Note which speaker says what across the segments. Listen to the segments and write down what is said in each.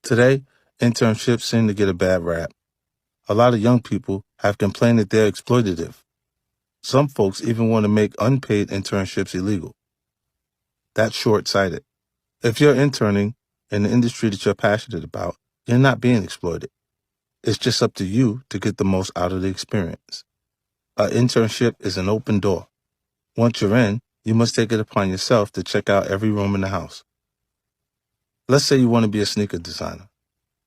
Speaker 1: Today, internships seem to get a bad rap. A lot of young people have complained that they're exploitative. Some folks even want to make unpaid internships illegal. That's short-sighted. If you're interning in the industry that you're passionate about, you're not being exploited. It's just up to you to get the most out of the experience. An internship is an open door. Once you're in, you must take it upon yourself to check out every room in the house. Let's say you want to be a sneaker designer.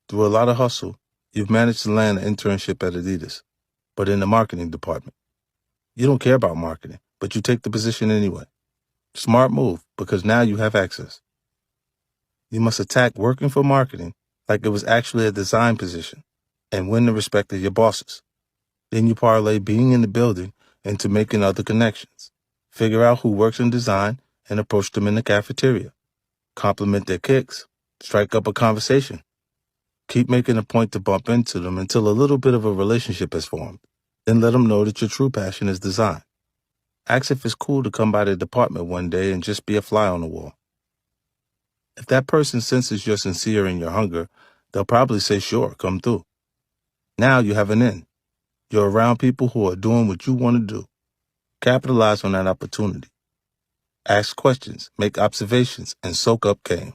Speaker 1: Through a lot of hustle, you've managed to land an internship at Adidas, but in the marketing department. You don't care about marketing, but you take the position anyway. Smart move, because now you have access. You must attack working for marketing like it was actually a design position and win the respect of your bosses. Then you parlay being in the building into making other connections. Figure out who works in design and approach them in the cafeteria. Compliment their kicks. Strike up a conversation. Keep making a point to bump into them until a little bit of a relationship is formed. Then let them know that your true passion is design. Ask if it's cool to come by the department one day and just be a fly on the wall. If that person senses you're sincere in your hunger, they'll probably say, sure, come through. Now you have an in. You're around people who are doing what you want to do. Capitalize on that opportunity. Ask questions, make observations, and soak up game.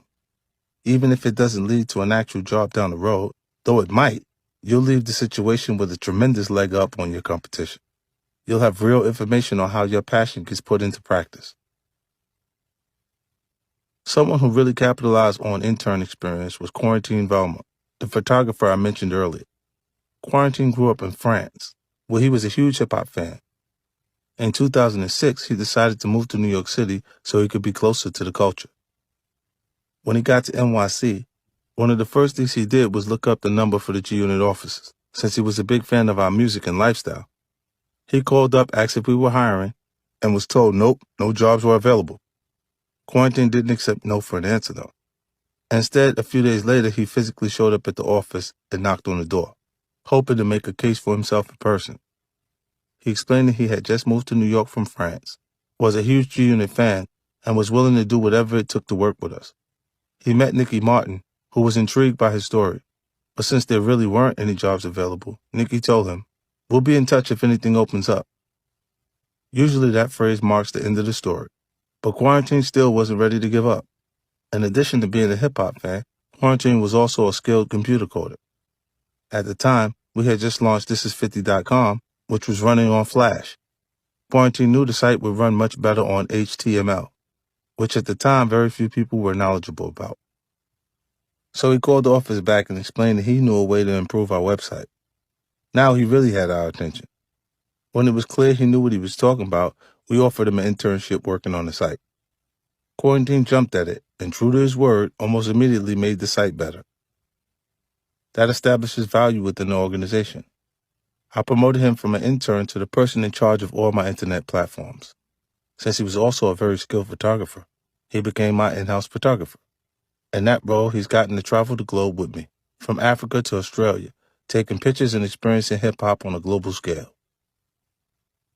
Speaker 1: Even if it doesn't lead to an actual job down the road, though it might, you'll leave the situation with a tremendous leg up on your competition. You'll have real information on how your passion gets put into practice. Someone who really capitalized on intern experience was Quarantine Velma, the photographer I mentioned earlier. Quarantine grew up in France, where he was a huge hip-hop fan. In 2006, he decided to move to New York City so he could be closer to the culture. When he got to NYC, one of the first things he did was look up the number for the G-Unit offices, since he was a big fan of our music and lifestyle. He called up, asked if we were hiring, and was told nope, no jobs were available. Quarantine didn't accept no for an answer, though. Instead, a few days later, he physically showed up at the office and knocked on the door, hoping to make a case for himself in person. He explained that he had just moved to New York from France, was a huge G-Unit fan, and was willing to do whatever it took to work with us. He met Nikki Martin, who was intrigued by his story. But since there really weren't any jobs available, Nikki told him, "We'll be in touch if anything opens up." Usually that phrase marks the end of the story, but Quarantine still wasn't ready to give up. In addition to being a hip-hop fan, Quarantine was also a skilled computer coder. At the time, we had just launched thisisfitty.com, which was running on Flash. Quarantine knew the site would run much better on HTML, which at the time very few people were knowledgeable about. So he called the office back and explained that he knew a way to improve our website. Now he really had our attention. When it was clear he knew what he was talking about, we offered him an internship working on the site. Quarantine jumped at it, and true to his word, almost immediately made the site better. That establishes value within the organization. I promoted him from an intern to the person in charge of all my internet platforms. Since he was also a very skilled photographer, he became my in-house photographer. In that role, he's gotten to travel the globe with me, from Africa to Australia, taking pictures and experiencing hip-hop on a global scale.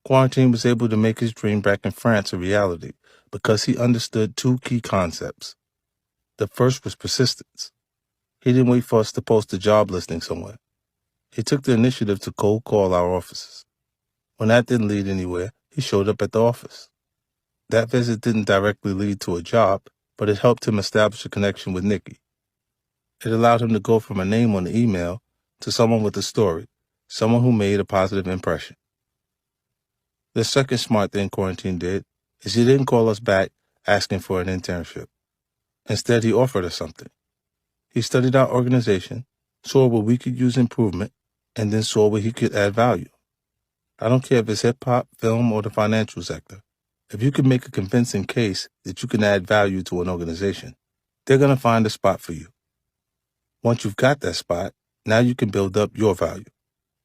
Speaker 1: Quarantine was able to make his dream back in France a reality because he understood two key concepts. The first was persistence. He didn't wait for us to post a job listing somewhere. He took the initiative to cold call our offices. When that didn't lead anywhere, he showed up at the office. That visit didn't directly lead to a job, but it helped him establish a connection with Nikki. It allowed him to go from a name on the email to someone with a story, someone who made a positive impression. The second smart thing Quarantine did is he didn't call us back asking for an internship. Instead, he offered us something. He studied our organization, saw where we could use improvement, and then saw where he could add value. I don't care if it's hip-hop, film, or the financial sector. If you can make a convincing case that you can add value to an organization, they're going to find a spot for you. Once you've got that spot, now you can build up your value,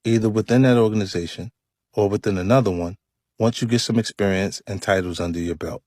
Speaker 1: either within that organization or within another one, once you get some experience and titles under your belt.